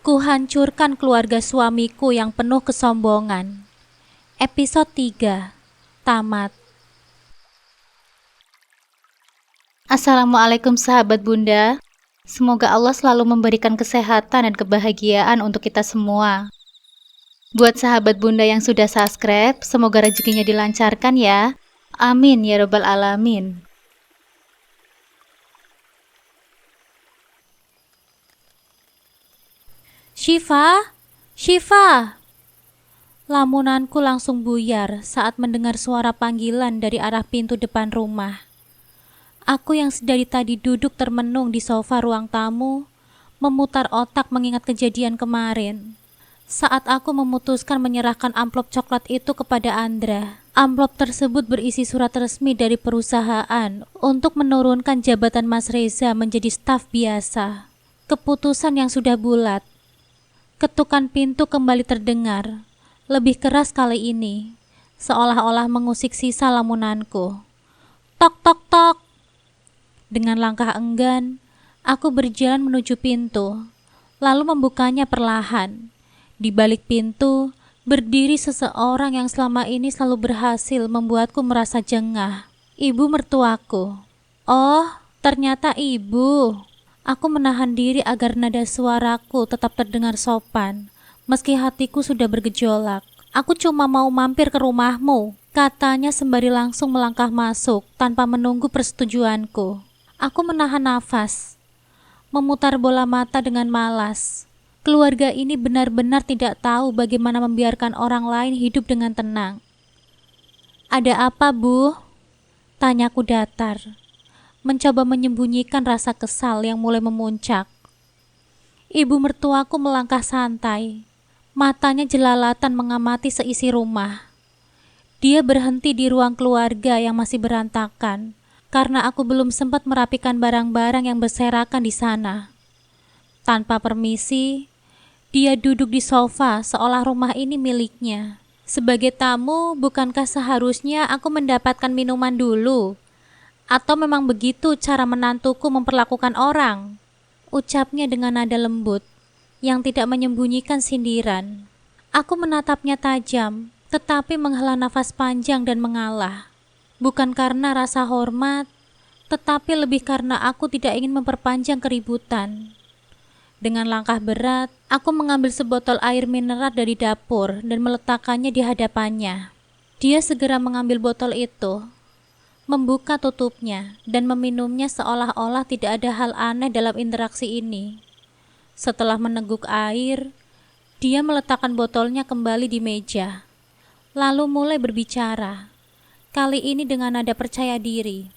Kuhancurkan keluarga suamiku yang penuh kesombongan. Episode 3. Tamat. Assalamualaikum sahabat Bunda. Semoga Allah selalu memberikan kesehatan dan kebahagiaan untuk kita semua. Buat sahabat Bunda yang sudah subscribe, semoga rezekinya dilancarkan ya. Amin ya robbal alamin. Syifa, Syifa. Lamunanku langsung buyar saat mendengar suara panggilan dari arah pintu depan rumah. Aku yang sedari tadi duduk termenung di sofa ruang tamu, memutar otak mengingat kejadian kemarin. Saat aku memutuskan menyerahkan amplop coklat itu kepada Andra, amplop tersebut berisi surat resmi dari perusahaan untuk menurunkan jabatan Mas Reza menjadi staf biasa. Keputusan yang sudah bulat. Ketukan pintu kembali terdengar, lebih keras kali ini, seolah-olah mengusik sisa lamunanku. Tok tok tok. Dengan langkah enggan, aku berjalan menuju pintu, lalu membukanya perlahan. Di balik pintu, berdiri seseorang yang selama ini selalu berhasil membuatku merasa jengah. Ibu mertuaku. Oh, ternyata ibu. Aku menahan diri agar nada suaraku tetap terdengar sopan, meski hatiku sudah bergejolak. Aku cuma mau mampir ke rumahmu, katanya sembari langsung melangkah masuk tanpa menunggu persetujuanku. Aku menahan nafas, memutar bola mata dengan malas. Keluarga ini benar-benar tidak tahu bagaimana membiarkan orang lain hidup dengan tenang. Ada apa, Bu? Tanyaku datar, mencoba menyembunyikan rasa kesal yang mulai memuncak. Ibu mertuaku melangkah santai, matanya jelalatan mengamati seisi rumah. Dia berhenti di ruang keluarga yang masih berantakan, karena aku belum sempat merapikan barang-barang yang berserakan di sana. Tanpa permisi, dia duduk di sofa seolah rumah ini miliknya. Sebagai tamu, bukankah seharusnya aku mendapatkan minuman dulu? Atau memang begitu cara menantuku memperlakukan orang? Ucapnya dengan nada lembut, yang tidak menyembunyikan sindiran. Aku menatapnya tajam, tetapi menghela nafas panjang dan mengalah. Bukan karena rasa hormat, tetapi lebih karena aku tidak ingin memperpanjang keributan. Dengan langkah berat, aku mengambil sebotol air mineral dari dapur dan meletakkannya di hadapannya. Dia segera mengambil botol itu, membuka tutupnya, dan meminumnya seolah-olah tidak ada hal aneh dalam interaksi ini. Setelah meneguk air, dia meletakkan botolnya kembali di meja, lalu mulai berbicara, kali ini dengan nada percaya diri.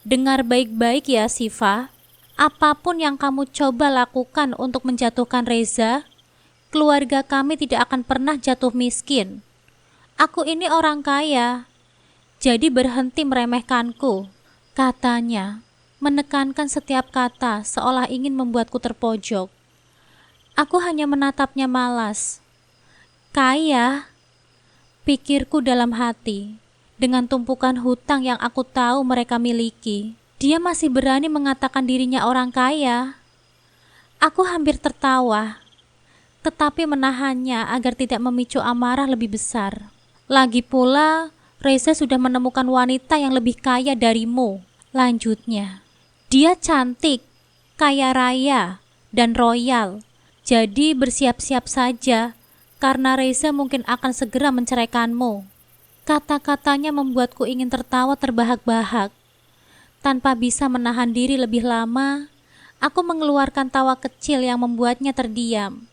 Dengar baik-baik ya, Syifa. Apapun yang kamu coba lakukan untuk menjatuhkan Reza, keluarga kami tidak akan pernah jatuh miskin. Aku ini orang kaya, jadi berhenti meremehkanku, katanya, menekankan setiap kata seolah ingin membuatku terpojok. Aku hanya menatapnya malas. Kaya, pikirku dalam hati, dengan tumpukan hutang yang aku tahu mereka miliki. Dia masih berani mengatakan dirinya orang kaya. Aku hampir tertawa, tetapi menahannya agar tidak memicu amarah lebih besar. Lagi pula, Reza sudah menemukan wanita yang lebih kaya darimu, lanjutnya. Dia cantik, kaya raya, dan royal. Jadi bersiap-siap saja, karena Reza mungkin akan segera menceraikanmu. Kata-katanya membuatku ingin tertawa terbahak-bahak. Tanpa bisa menahan diri lebih lama, aku mengeluarkan tawa kecil yang membuatnya terdiam,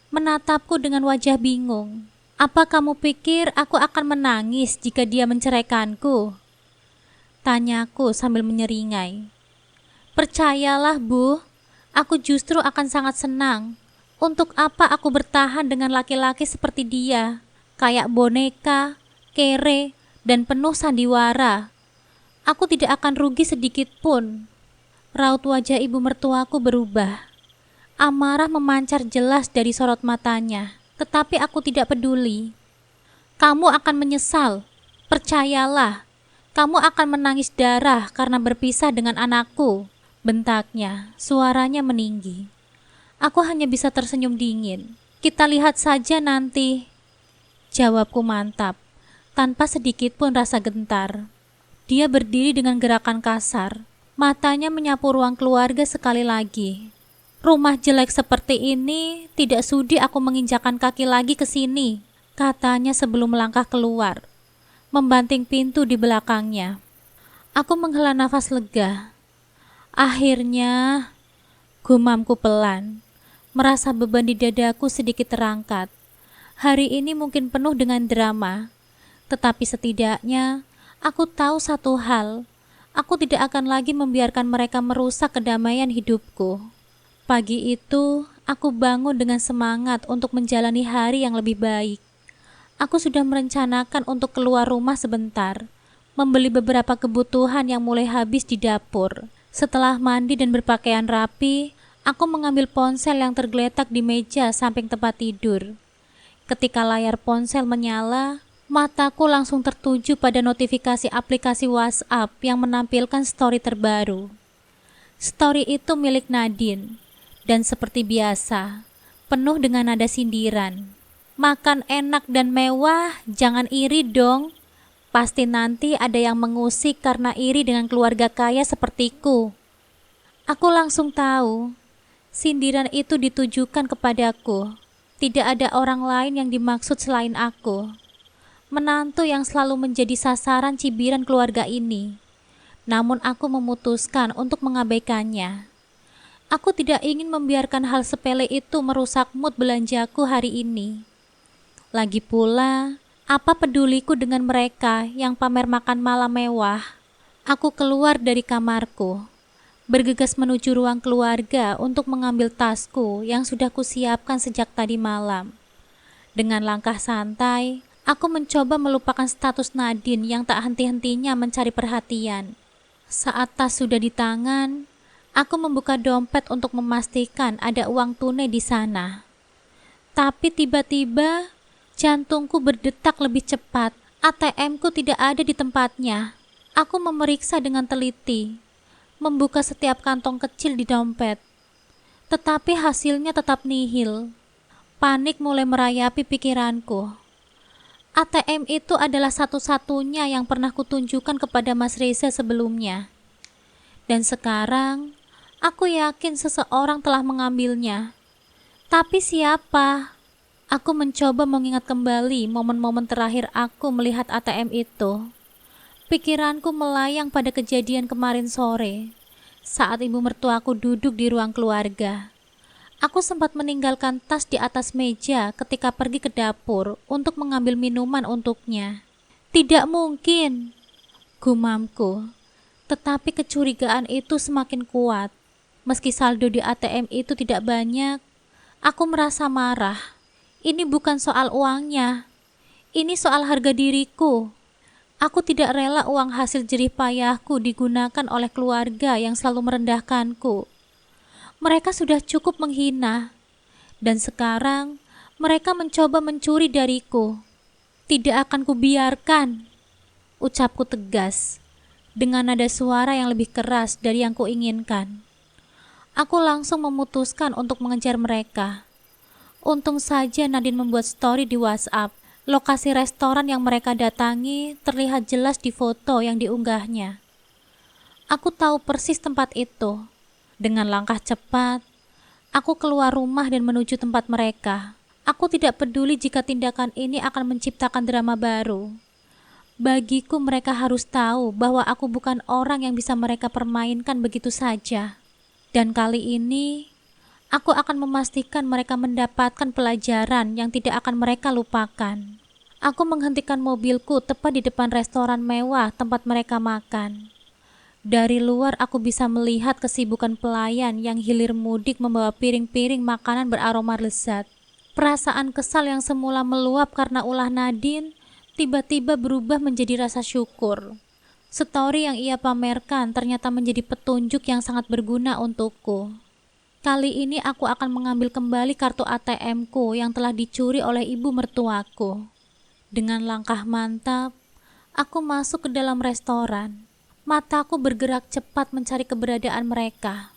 menatapku dengan wajah bingung. Apa kamu pikir aku akan menangis jika dia menceraikanku? Tanyaku sambil menyeringai. Percayalah, Bu, aku justru akan sangat senang. Untuk apa aku bertahan dengan laki-laki seperti dia, kayak boneka, kere, dan penuh sandiwara? Aku tidak akan rugi sedikit pun. Raut wajah ibu mertuaku berubah. Amarah memancar jelas dari sorot matanya, tetapi aku tidak peduli. Kamu akan menyesal, percayalah. Kamu akan menangis darah karena berpisah dengan anakku, bentaknya, suaranya meninggi. Aku hanya bisa tersenyum dingin. Kita lihat saja nanti. Jawabku mantap, tanpa sedikit pun rasa gentar. Dia berdiri dengan gerakan kasar. Matanya menyapu ruang keluarga sekali lagi. Rumah jelek seperti ini tidak sudi aku menginjakan kaki lagi ke sini, katanya sebelum melangkah keluar, membanting pintu di belakangnya. Aku menghela nafas lega. Akhirnya, gumamku pelan, merasa beban di dadaku sedikit terangkat. Hari ini mungkin penuh dengan drama, tetapi setidaknya aku tahu satu hal. Aku tidak akan lagi membiarkan mereka merusak kedamaian hidupku. Pagi itu, aku bangun dengan semangat untuk menjalani hari yang lebih baik. Aku sudah merencanakan untuk keluar rumah sebentar, membeli beberapa kebutuhan yang mulai habis di dapur. Setelah mandi dan berpakaian rapi, aku mengambil ponsel yang tergeletak di meja samping tempat tidur. Ketika layar ponsel menyala, mataku langsung tertuju pada notifikasi aplikasi WhatsApp yang menampilkan story terbaru. Story itu milik Nadine, dan seperti biasa, penuh dengan nada sindiran. Makan enak dan mewah, jangan iri dong. Pasti nanti ada yang mengusik karena iri dengan keluarga kaya sepertiku. Aku langsung tahu, sindiran itu ditujukan kepadaku. Tidak ada orang lain yang dimaksud selain aku. Menantu yang selalu menjadi sasaran cibiran keluarga ini. Namun aku memutuskan untuk mengabaikannya. Aku tidak ingin membiarkan hal sepele itu merusak mood belanjaku hari ini. Lagi pula, apa peduliku dengan mereka yang pamer makan malam mewah? Aku keluar dari kamarku, bergegas menuju ruang keluarga untuk mengambil tasku yang sudah kusiapkan sejak tadi malam. Dengan langkah santai, aku mencoba melupakan status Nadine yang tak henti-hentinya mencari perhatian. Saat tas sudah di tangan, aku membuka dompet untuk memastikan ada uang tunai di sana. Tapi tiba-tiba, jantungku berdetak lebih cepat. ATM-ku tidak ada di tempatnya. Aku memeriksa dengan teliti, membuka setiap kantong kecil di dompet. Tetapi hasilnya tetap nihil. Panik mulai merayapi pikiranku. ATM itu adalah satu-satunya yang pernah kutunjukkan kepada Mas Reza sebelumnya. Dan sekarang, aku yakin seseorang telah mengambilnya. Tapi siapa? Aku mencoba mengingat kembali momen-momen terakhir aku melihat ATM itu. Pikiranku melayang pada kejadian kemarin sore, saat ibu mertuaku duduk di ruang keluarga. Aku sempat meninggalkan tas di atas meja ketika pergi ke dapur untuk mengambil minuman untuknya. Tidak mungkin, gumamku. Tetapi kecurigaan itu semakin kuat. Meski saldo di ATM itu tidak banyak, aku merasa marah. Ini bukan soal uangnya. Ini soal harga diriku. Aku tidak rela uang hasil jerih payahku digunakan oleh keluarga yang selalu merendahkanku. Mereka sudah cukup menghina, dan sekarang mereka mencoba mencuri dariku. Tidak akan kubiarkan, ucapku tegas, dengan nada suara yang lebih keras dari yang kuinginkan. Aku langsung memutuskan untuk mengejar mereka. Untung saja Nadine membuat story di WhatsApp. Lokasi restoran yang mereka datangi terlihat jelas di foto yang diunggahnya. Aku tahu persis tempat itu. Dengan langkah cepat, aku keluar rumah dan menuju tempat mereka. Aku tidak peduli jika tindakan ini akan menciptakan drama baru. Bagiku mereka harus tahu bahwa aku bukan orang yang bisa mereka permainkan begitu saja. Dan kali ini, aku akan memastikan mereka mendapatkan pelajaran yang tidak akan mereka lupakan. Aku menghentikan mobilku tepat di depan restoran mewah tempat mereka makan. Dari luar aku bisa melihat kesibukan pelayan yang hilir mudik membawa piring-piring makanan beraroma lezat. Perasaan kesal yang semula meluap karena ulah Nadine tiba-tiba berubah menjadi rasa syukur. Story yang ia pamerkan ternyata menjadi petunjuk yang sangat berguna untukku. Kali ini aku akan mengambil kembali kartu ATM-ku yang telah dicuri oleh ibu mertuaku. Dengan langkah mantap, aku masuk ke dalam restoran. Mataku bergerak cepat mencari keberadaan mereka.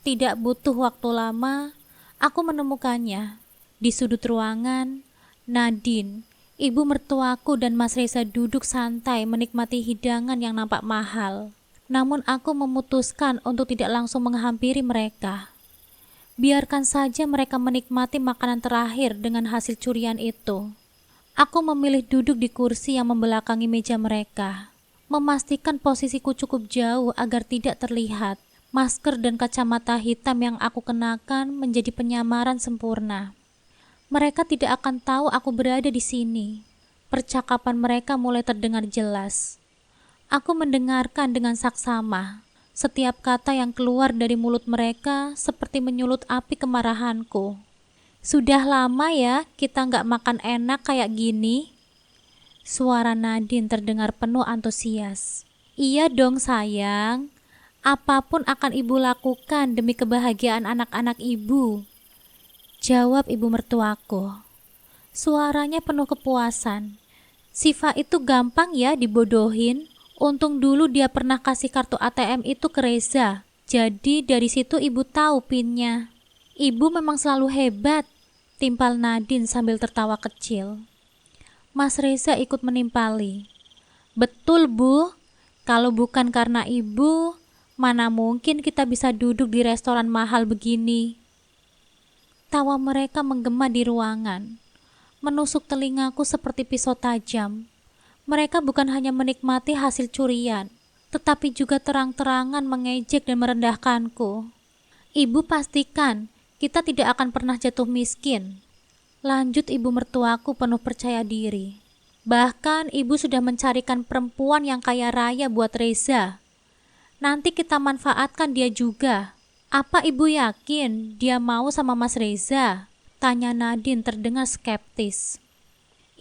Tidak butuh waktu lama, Aku menemukannya. Di sudut ruangan, Nadine, ibu mertuaku dan Mas Reza duduk santai menikmati hidangan yang nampak mahal. Namun aku memutuskan untuk tidak langsung menghampiri mereka. Biarkan saja mereka menikmati makanan terakhir dengan hasil curian itu. Aku memilih duduk di kursi yang membelakangi meja mereka, memastikan posisiku cukup jauh agar tidak terlihat. Masker dan kacamata hitam yang aku kenakan menjadi penyamaran sempurna. Mereka tidak akan tahu aku berada di sini. Percakapan mereka mulai terdengar jelas. Aku mendengarkan dengan saksama. Setiap kata yang keluar dari mulut mereka seperti menyulut api kemarahanku. Sudah lama ya kita nggak makan enak kayak gini. Suara Nadine terdengar penuh antusias. Iya dong sayang. Apapun akan ibu lakukan demi kebahagiaan anak-anak ibu, jawab ibu mertuaku. Suaranya penuh kepuasan. Siva itu gampang ya dibodohin. Untung dulu dia pernah kasih kartu ATM itu ke Reza. Jadi dari situ ibu tahu pinnya. Ibu memang selalu hebat, timpal Nadine sambil tertawa kecil. Mas Reza ikut menimpali. Betul bu, kalau bukan karena ibu, mana mungkin kita bisa duduk di restoran mahal begini. Tawa mereka menggema di ruangan, menusuk telingaku seperti pisau tajam. Mereka bukan hanya menikmati hasil curian, tetapi juga terang-terangan mengejek dan merendahkanku. Ibu pastikan kita tidak akan pernah jatuh miskin. Lanjut ibu mertuaku penuh percaya diri. Bahkan ibu sudah mencarikan perempuan yang kaya raya buat Reza. Nanti kita manfaatkan dia juga. Apa ibu yakin dia mau sama Mas Reza? Tanya Nadine terdengar skeptis.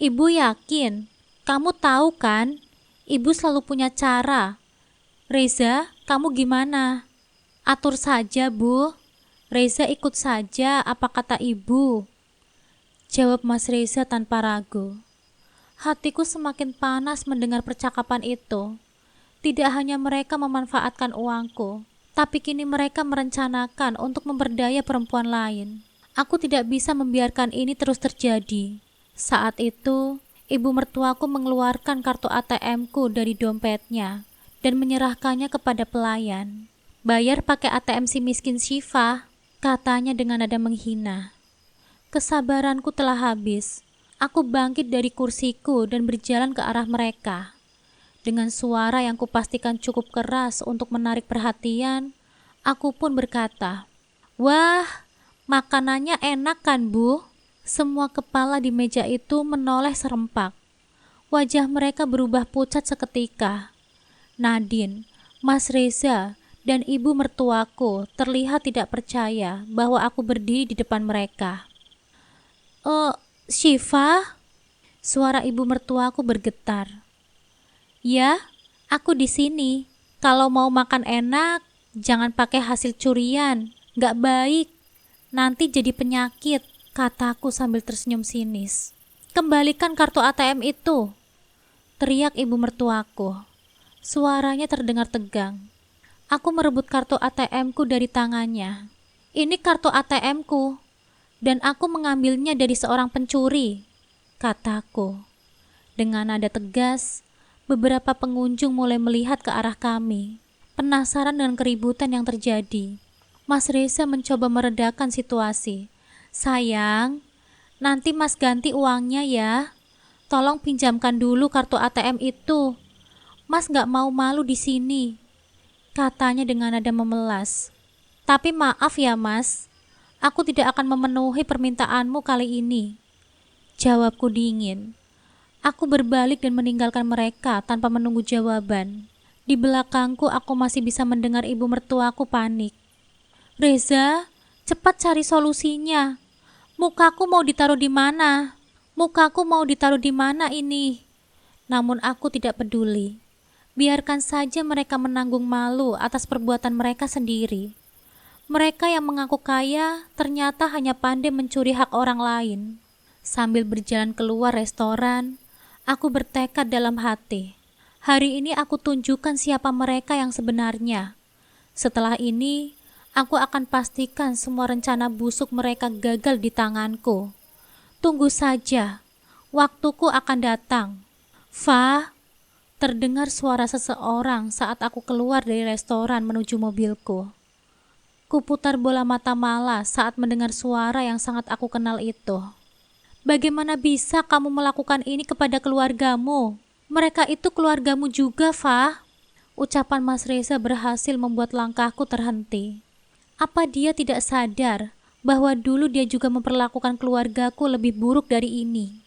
Ibu yakin? Kamu tahu kan? Ibu selalu punya cara. Reza, kamu gimana? Atur saja bu. Reza ikut saja apa kata ibu. Jawab Mas Reza tanpa ragu. Hatiku semakin panas mendengar percakapan itu. Tidak hanya mereka memanfaatkan uangku, tapi kini mereka merencanakan untuk memberdaya perempuan lain. Aku tidak bisa membiarkan ini terus terjadi. Saat itu, ibu mertuaku mengeluarkan kartu ATM-ku dari dompetnya dan menyerahkannya kepada pelayan. Bayar pakai ATM si miskin Syifa, katanya dengan nada menghina. Kesabaranku telah habis. Aku bangkit dari kursiku dan berjalan ke arah mereka. Dengan suara yang kupastikan cukup keras untuk menarik perhatian, aku pun berkata, "Wah, makanannya enak kan, Bu?" Semua kepala di meja itu menoleh serempak. Wajah mereka berubah pucat seketika. Nadine, Mas Reza, dan ibu mertuaku terlihat tidak percaya bahwa aku berdiri di depan mereka. Syifa?" Suara ibu mertuaku bergetar. "Ya, aku di sini. Kalau mau makan enak, jangan pakai hasil curian. Nggak baik. Nanti jadi penyakit," kataku sambil tersenyum sinis. "Kembalikan kartu ATM itu," teriak ibu mertuaku. Suaranya terdengar tegang. Aku merebut kartu ATM-ku dari tangannya. "Ini kartu ATM-ku, dan aku mengambilnya dari seorang pencuri," kataku. Dengan nada tegas, beberapa pengunjung mulai melihat ke arah kami, penasaran dengan keributan yang terjadi. Mas Reza mencoba meredakan situasi. "Sayang, nanti Mas ganti uangnya ya. Tolong pinjamkan dulu kartu ATM itu. Mas nggak mau malu di sini," katanya dengan nada memelas. "Tapi maaf ya Mas, aku tidak akan memenuhi permintaanmu kali ini," jawabku dingin. Aku berbalik dan meninggalkan mereka tanpa menunggu jawaban. Di belakangku aku masih bisa mendengar ibu mertuaku panik. "Reza, cepat cari solusinya. Mukaku mau ditaruh di mana? Mukaku mau ditaruh di mana ini?" Namun aku tidak peduli. Biarkan saja mereka menanggung malu atas perbuatan mereka sendiri. Mereka yang mengaku kaya ternyata hanya pandai mencuri hak orang lain. Sambil berjalan keluar restoran, aku bertekad dalam hati. Hari ini aku tunjukkan siapa mereka yang sebenarnya. Setelah ini, Aku akan pastikan semua rencana busuk mereka gagal di tanganku. Tunggu saja, waktuku akan datang. Fa, terdengar suara seseorang saat aku keluar dari restoran menuju mobilku. Kuputar bola mata malas saat mendengar suara yang sangat aku kenal itu. Bagaimana bisa kamu melakukan ini kepada keluargamu? Mereka itu keluargamu juga, Fa. Ucapan Mas Reza berhasil membuat langkahku terhenti. Apa dia tidak sadar bahwa dulu dia juga memperlakukan keluargaku lebih buruk dari ini?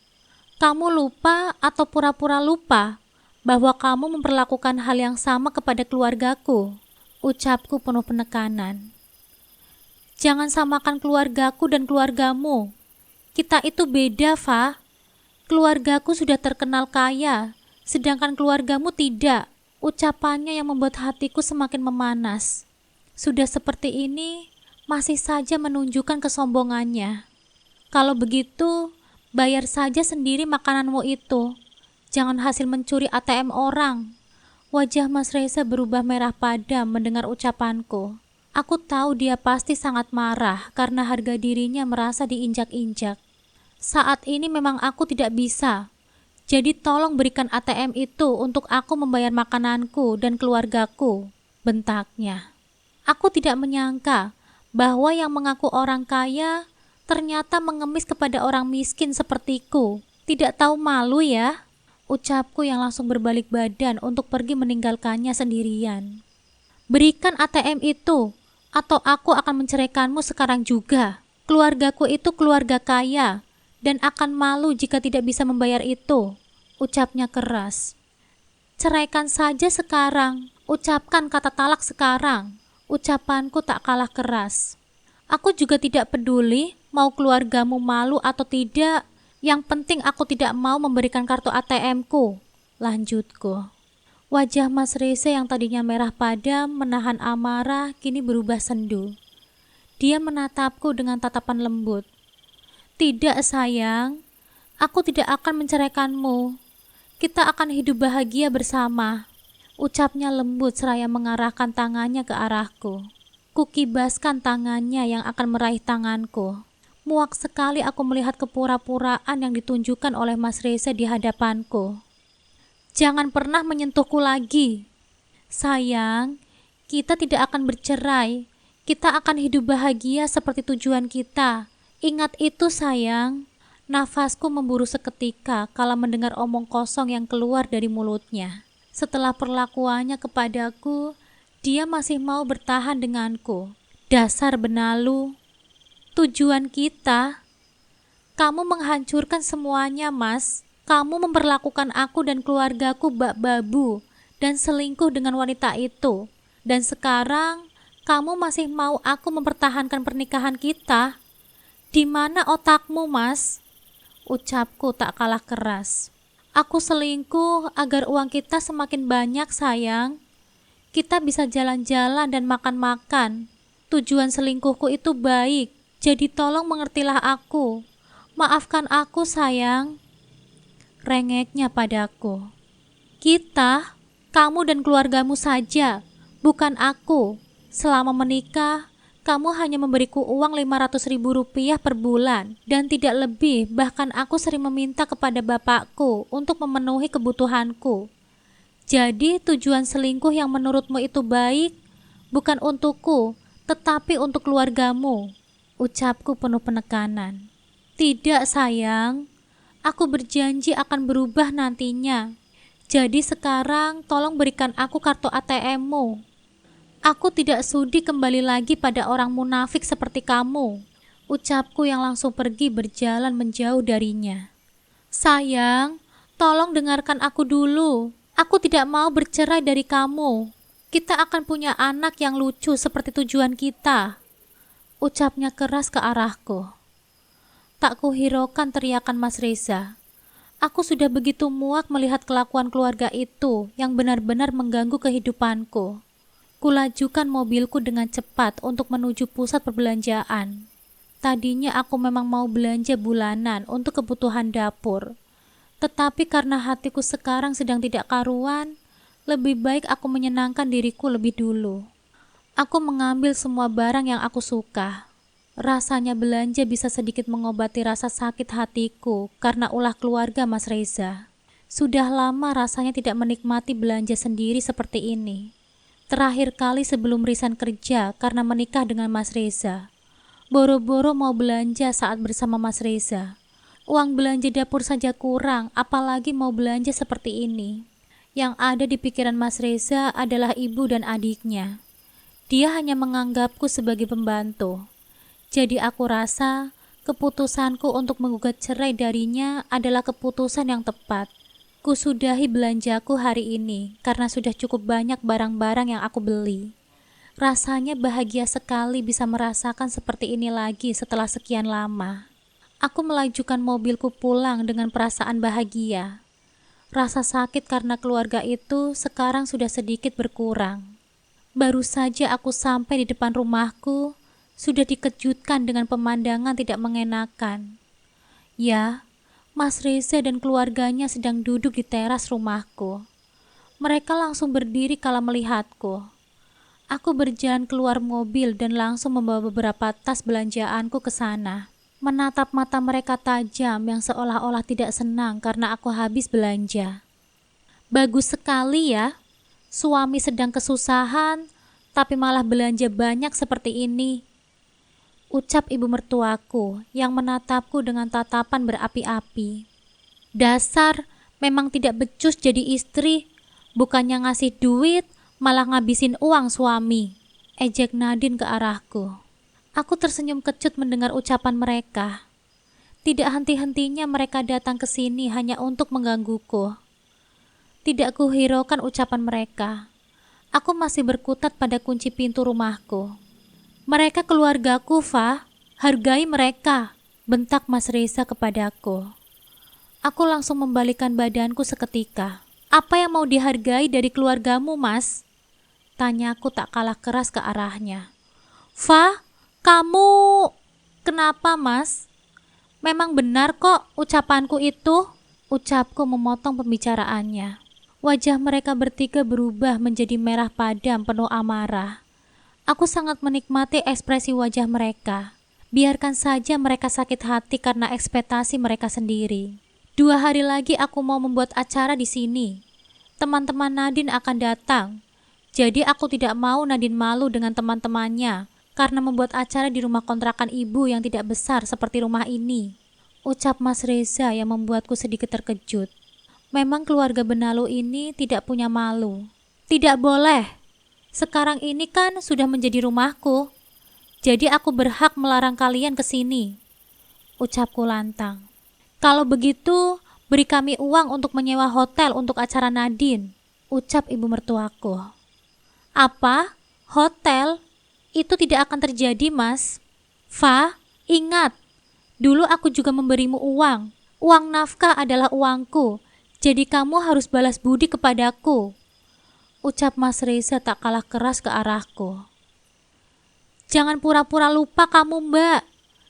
Kamu lupa atau pura-pura lupa bahwa kamu memperlakukan hal yang sama kepada keluargaku? Ucapku penuh penekanan. Jangan samakan keluargaku dan keluargamu. Kita itu beda, Fa. Keluargaku sudah terkenal kaya, sedangkan keluargamu tidak. Ucapannya yang membuat hatiku semakin memanas. Sudah seperti ini, masih saja menunjukkan kesombongannya. Kalau begitu, bayar saja sendiri makananmu itu. Jangan hasil mencuri ATM orang. Wajah Mas Reza berubah merah padam mendengar ucapanku. Aku tahu dia pasti sangat marah karena harga dirinya merasa diinjak-injak. Saat ini memang aku tidak bisa. Jadi tolong berikan ATM itu untuk aku membayar makananku dan keluargaku, bentaknya. Aku tidak menyangka bahwa yang mengaku orang kaya ternyata mengemis kepada orang miskin sepertiku. Tidak tahu malu ya, ucapku yang langsung berbalik badan untuk pergi meninggalkannya sendirian. Berikan ATM itu, atau aku akan menceraikanmu sekarang juga. Keluargaku itu keluarga kaya, dan akan malu jika tidak bisa membayar itu, ucapnya keras. Ceraikan saja sekarang, ucapkan kata talak sekarang, ucapanku tak kalah keras. Aku juga tidak peduli mau keluargamu malu atau tidak, yang penting aku tidak mau memberikan kartu ATM-ku, lanjutku. Wajah Mas Reza yang tadinya merah padam menahan amarah kini berubah sendu. Dia menatapku dengan tatapan lembut. Tidak sayang, aku tidak akan menceraikanmu. Kita akan hidup bahagia bersama. Ucapnya lembut seraya mengarahkan tangannya ke arahku. Kukibaskan tangannya yang akan meraih tanganku. Muak sekali aku melihat kepura-puraan yang ditunjukkan oleh Mas Reza di hadapanku. Jangan pernah menyentuhku lagi. Sayang, kita tidak akan bercerai. Kita akan hidup bahagia seperti tujuan kita. Ingat itu sayang. Nafasku memburu seketika kala mendengar omong kosong yang keluar dari mulutnya. Setelah perlakuannya kepadaku, dia masih mau bertahan denganku. Dasar benalu. Tujuan kita? Kamu menghancurkan semuanya, Mas. Kamu memperlakukan aku dan keluargaku bak babu dan selingkuh dengan wanita itu. Dan sekarang, kamu masih mau aku mempertahankan pernikahan kita? Di mana otakmu, Mas? Ucapku tak kalah keras. Aku selingkuh agar uang kita semakin banyak, sayang. Kita bisa jalan-jalan dan makan-makan. Tujuan selingkuhku itu baik, jadi tolong mengertilah aku. Maafkan aku, sayang. Rengeknya padaku. Kita, kamu dan keluargamu saja, bukan aku. Selama menikah, kamu hanya memberiku uang 500.000 rupiah per bulan dan tidak lebih, bahkan aku sering meminta kepada bapakku untuk memenuhi kebutuhanku. Jadi tujuan selingkuh yang menurutmu itu baik, bukan untukku, tetapi untuk keluargamu, ucapku penuh penekanan. Tidak sayang, aku berjanji akan berubah nantinya. Jadi sekarang tolong berikan aku kartu ATM-mu. Aku tidak sudi kembali lagi pada orang munafik seperti kamu. Ucapku yang langsung pergi berjalan menjauh darinya. Sayang, tolong dengarkan aku dulu. Aku tidak mau bercerai dari kamu. Kita akan punya anak yang lucu seperti tujuan kita. Ucapnya keras ke arahku. Tak kuhiraukan teriakan Mas Reza. Aku sudah begitu muak melihat kelakuan keluarga itu yang benar-benar mengganggu kehidupanku. Kulajukan mobilku dengan cepat untuk menuju pusat perbelanjaan. Tadinya aku memang mau belanja bulanan untuk kebutuhan dapur. Tetapi karena hatiku sekarang sedang tidak karuan, lebih baik aku menyenangkan diriku lebih dulu. Aku mengambil semua barang yang aku suka. Rasanya belanja bisa sedikit mengobati rasa sakit hatiku karena ulah keluarga Mas Reza. Sudah lama rasanya tidak menikmati belanja sendiri seperti ini. Terakhir kali sebelum resign kerja karena menikah dengan Mas Reza. Boro-boro mau belanja saat bersama Mas Reza. Uang belanja dapur saja kurang, apalagi mau belanja seperti ini. Yang ada di pikiran Mas Reza adalah ibu dan adiknya. Dia hanya menganggapku sebagai pembantu. Jadi aku rasa keputusanku untuk menggugat cerai darinya adalah keputusan yang tepat. Kusudahi belanjaku hari ini karena sudah cukup banyak barang-barang yang aku beli. Rasanya bahagia sekali bisa merasakan seperti ini lagi setelah sekian lama. Aku melajukan mobilku pulang dengan perasaan bahagia. Rasa sakit karena keluarga itu sekarang sudah sedikit berkurang. Baru saja aku sampai di depan rumahku, sudah dikejutkan dengan pemandangan tidak mengenakan. Ya, Mas Reza dan keluarganya sedang duduk di teras rumahku. Mereka langsung berdiri kala melihatku. Aku berjalan keluar mobil dan langsung membawa beberapa tas belanjaanku ke sana. Menatap mata mereka tajam yang seolah-olah tidak senang karena aku habis belanja. Bagus sekali ya, suami sedang kesusahan, tapi malah belanja banyak seperti ini. Ucap ibu mertuaku yang menatapku dengan tatapan berapi-api. Dasar, memang tidak becus jadi istri. Bukannya ngasih duit, malah ngabisin uang suami. Ejek Nadine ke arahku. Aku tersenyum kecut mendengar ucapan mereka. Tidak henti-hentinya mereka datang ke sini hanya untuk menggangguku. Tidak kuhiraukan ucapan mereka. Aku masih berkutat pada kunci pintu rumahku. Mereka keluargaku, Fa. Hargai mereka, bentak Mas Reza kepadaku. Aku langsung membalikkan badanku seketika. Apa yang mau dihargai dari keluargamu, Mas? Tanyaku tak kalah keras ke arahnya. Fa, kamu... Kenapa, Mas? Memang benar kok ucapanku itu, ucapku memotong pembicaraannya. Wajah mereka bertiga berubah menjadi merah padam penuh amarah. Aku sangat menikmati ekspresi wajah mereka. Biarkan saja mereka sakit hati karena ekspektasi mereka sendiri. 2 hari lagi aku mau membuat acara di sini. Teman-teman Nadine akan datang. Jadi aku tidak mau Nadine malu dengan teman-temannya karena membuat acara di rumah kontrakan ibu yang tidak besar seperti rumah ini. Ucap Mas Reza yang membuatku sedikit terkejut. Memang keluarga Benalu ini tidak punya malu. Tidak boleh. Sekarang ini kan sudah menjadi rumahku. Jadi aku berhak melarang kalian ke sini. Ucapku lantang. Kalau begitu, beri kami uang untuk menyewa hotel untuk acara Nadine. Ucap ibu mertuaku. Apa? Hotel? Itu tidak akan terjadi, Mas. Fa, ingat. Dulu aku juga memberimu uang. Uang nafkah adalah uangku. Jadi kamu harus balas budi kepadaku. Ucap Mas Reza tak kalah keras ke arahku. Jangan pura-pura lupa kamu, Mbak.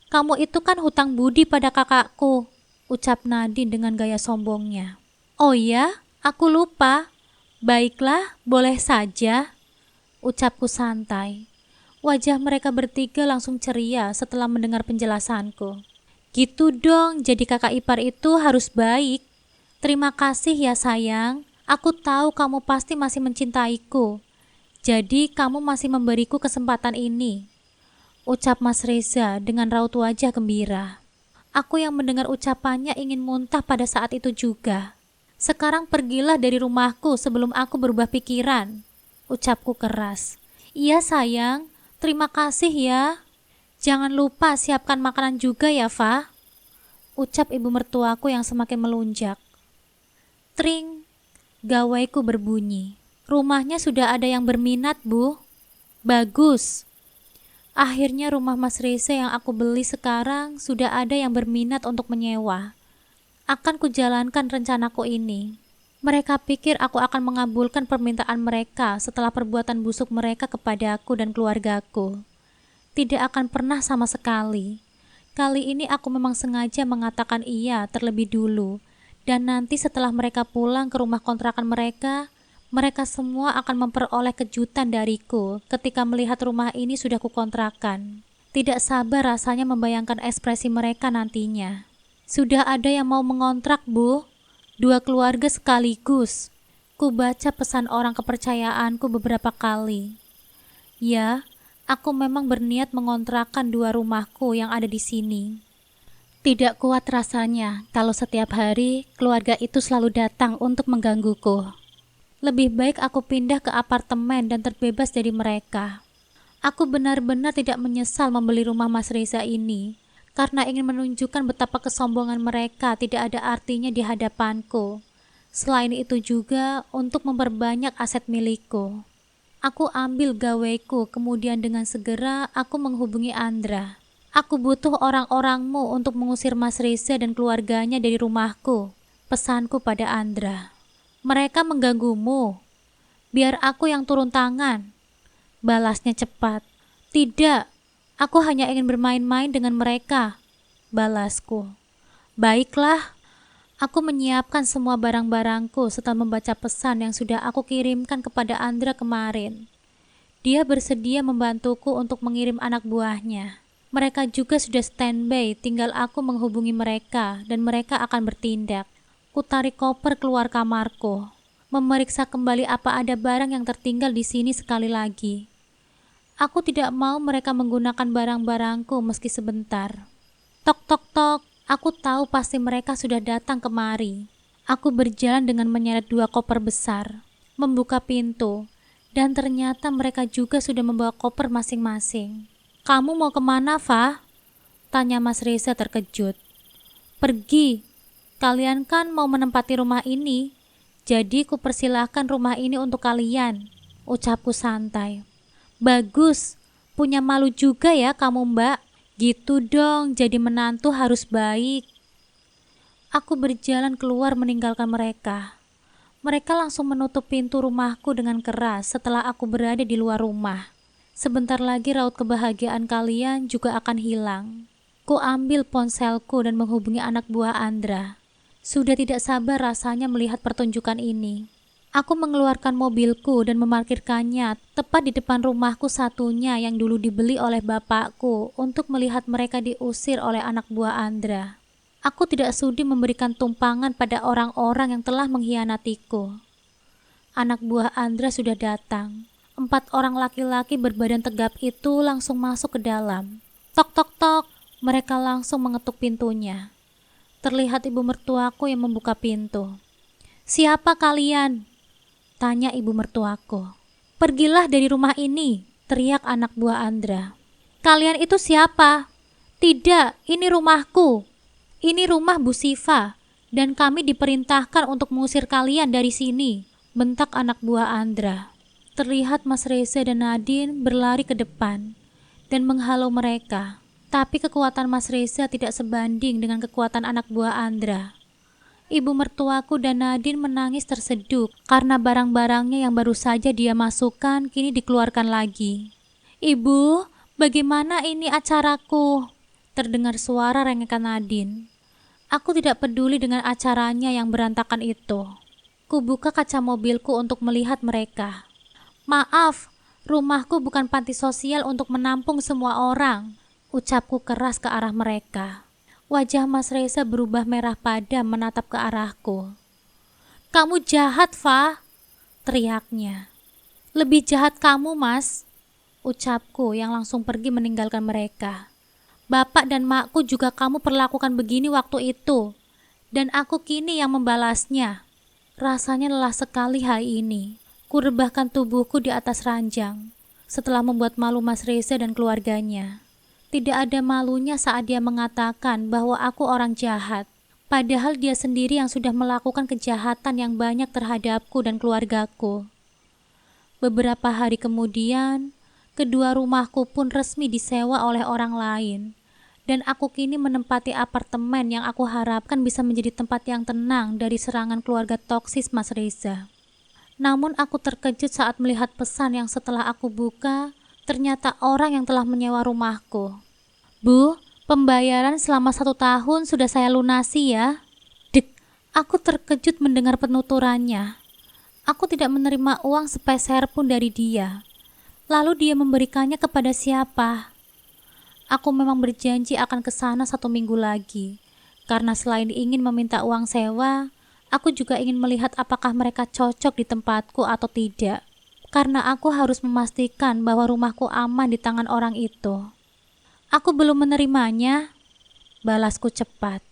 Kamu itu kan hutang budi pada kakakku. Ucap Nadine dengan gaya sombongnya. Oh ya, aku lupa. Baiklah, boleh saja. Ucapku santai. Wajah mereka bertiga langsung ceria setelah mendengar penjelasanku. Gitu dong, jadi kakak ipar itu harus baik. Terima kasih ya sayang. Aku tahu kamu pasti masih mencintaiku. Jadi kamu masih memberiku kesempatan ini. Ucap Mas Reza dengan raut wajah gembira. Aku yang mendengar ucapannya ingin muntah pada saat itu juga. Sekarang pergilah dari rumahku sebelum aku berubah pikiran. Ucapku keras. Iya sayang, terima kasih ya. Jangan lupa siapkan makanan juga ya, Fa. Ucap ibu mertuaku yang semakin melunjak. Tring. Gawaiku berbunyi. Rumahnya sudah ada yang berminat, Bu. Bagus. Akhirnya rumah Mas Reza yang aku beli sekarang sudah ada yang berminat untuk menyewa. Akan kujalankan rencanaku ini. Mereka pikir aku akan mengabulkan permintaan mereka setelah perbuatan busuk mereka kepada aku dan keluargaku. Tidak akan pernah sama sekali. Kali ini aku memang sengaja mengatakan iya terlebih dulu. Dan nanti setelah mereka pulang ke rumah kontrakan mereka, Mereka semua akan memperoleh kejutan dariku ketika melihat rumah ini sudah kukontrakan. Tidak sabar rasanya membayangkan ekspresi mereka nantinya. Sudah ada yang mau mengontrak, Bu. 2 keluarga sekaligus. Ku baca pesan orang kepercayaanku beberapa kali. Ya, aku memang berniat mengontrakkan 2 rumahku yang ada di sini. Tidak kuat rasanya kalau setiap hari keluarga itu selalu datang untuk menggangguku. Lebih baik aku pindah ke apartemen dan terbebas dari mereka. Aku benar-benar tidak menyesal membeli rumah Mas Reza ini, karena ingin menunjukkan betapa kesombongan mereka tidak ada artinya di hadapanku. Selain itu juga untuk memperbanyak aset milikku. Aku ambil gaweku, kemudian dengan segera aku menghubungi Andra. Aku butuh orang-orangmu untuk mengusir Mas Reza dan keluarganya dari rumahku. Pesanku pada Andra. Mereka mengganggumu. Biar aku yang turun tangan. Balasnya cepat. Tidak, aku hanya ingin bermain-main dengan mereka. Balasku. Baiklah, aku menyiapkan semua barang-barangku setelah membaca pesan yang sudah aku kirimkan kepada Andra kemarin. Dia bersedia membantuku untuk mengirim anak buahnya. Mereka juga sudah standby, tinggal aku menghubungi mereka dan mereka akan bertindak. Ku tarik koper keluar kamarku, memeriksa kembali apa ada barang yang tertinggal di sini sekali lagi. Aku tidak mau mereka menggunakan barang-barangku meski sebentar. Tok tok tok, aku tahu pasti mereka sudah datang kemari. Aku berjalan dengan menyeret 2 koper besar, membuka pintu, dan ternyata mereka juga sudah membawa koper masing-masing. Kamu mau kemana, Fa? Tanya Mas Reza terkejut. Pergi. Kalian kan mau menempati rumah ini, jadi kupersilahkan rumah ini untuk kalian, ucapku santai. Bagus, punya malu juga ya kamu, Mbak. Gitu dong, jadi menantu harus baik. Aku berjalan keluar meninggalkan mereka. Mereka langsung menutup pintu rumahku dengan keras setelah aku berada di luar rumah. Sebentar lagi raut kebahagiaan kalian juga akan hilang. Ku ambil ponselku dan menghubungi anak buah Andra. Sudah tidak sabar rasanya melihat pertunjukan ini. Aku mengeluarkan mobilku dan memarkirkannya tepat di depan rumahku satunya yang dulu dibeli oleh bapakku untuk melihat mereka diusir oleh anak buah Andra. Aku tidak sudi memberikan tumpangan pada orang-orang yang telah mengkhianatiku. Anak buah Andra sudah datang. 4 orang laki-laki berbadan tegap itu langsung masuk ke dalam. Tok tok tok, mereka langsung mengetuk pintunya. Terlihat ibu mertuaku yang membuka pintu. Siapa kalian? Tanya ibu mertuaku. Pergilah dari rumah ini, teriak anak buah Andra. Kalian itu siapa? Tidak, ini rumahku. Ini rumah Bu Siva, dan kami diperintahkan untuk mengusir kalian dari sini, bentak anak buah Andra. Terlihat Mas Reza dan Nadine berlari ke depan dan menghalau mereka. Tapi kekuatan Mas Reza tidak sebanding dengan kekuatan anak buah Andra. Ibu mertuaku dan Nadine menangis terseduh karena barang-barangnya yang baru saja dia masukkan kini dikeluarkan lagi. Ibu, bagaimana ini acaraku? Terdengar suara rengekan Nadine. Aku tidak peduli dengan acaranya yang berantakan itu. Ku buka kaca mobilku untuk melihat mereka. Maaf, rumahku bukan panti sosial untuk menampung semua orang, ucapku keras ke arah mereka. Wajah Mas Reza berubah merah padam menatap ke arahku. Kamu jahat, Fa, teriaknya. Lebih jahat kamu, Mas, ucapku yang langsung pergi meninggalkan mereka. Bapak dan makku juga kamu perlakukan begini waktu itu, dan aku kini yang membalasnya. Rasanya lelah sekali hari ini. Ku rebahkan tubuhku di atas ranjang setelah membuat malu Mas Reza dan keluarganya. Tidak ada malunya saat dia mengatakan bahwa aku orang jahat, padahal dia sendiri yang sudah melakukan kejahatan yang banyak terhadapku dan keluargaku. Beberapa hari kemudian, kedua rumahku pun resmi disewa oleh orang lain, dan aku kini menempati apartemen yang aku harapkan bisa menjadi tempat yang tenang dari serangan keluarga toksis Mas Reza. Namun aku terkejut saat melihat pesan yang setelah aku buka, ternyata orang yang telah menyewa rumahku. Bu, pembayaran selama 1 tahun sudah saya lunasi ya. Dek, aku terkejut mendengar penuturannya. Aku tidak menerima uang sepeser pun dari dia. Lalu dia memberikannya kepada siapa? Aku memang berjanji akan ke sana 1 minggu lagi. Karena selain ingin meminta uang sewa, aku juga ingin melihat apakah mereka cocok di tempatku atau tidak. Karena aku harus memastikan bahwa rumahku aman di tangan orang itu. Aku belum menerimanya, balasku cepat.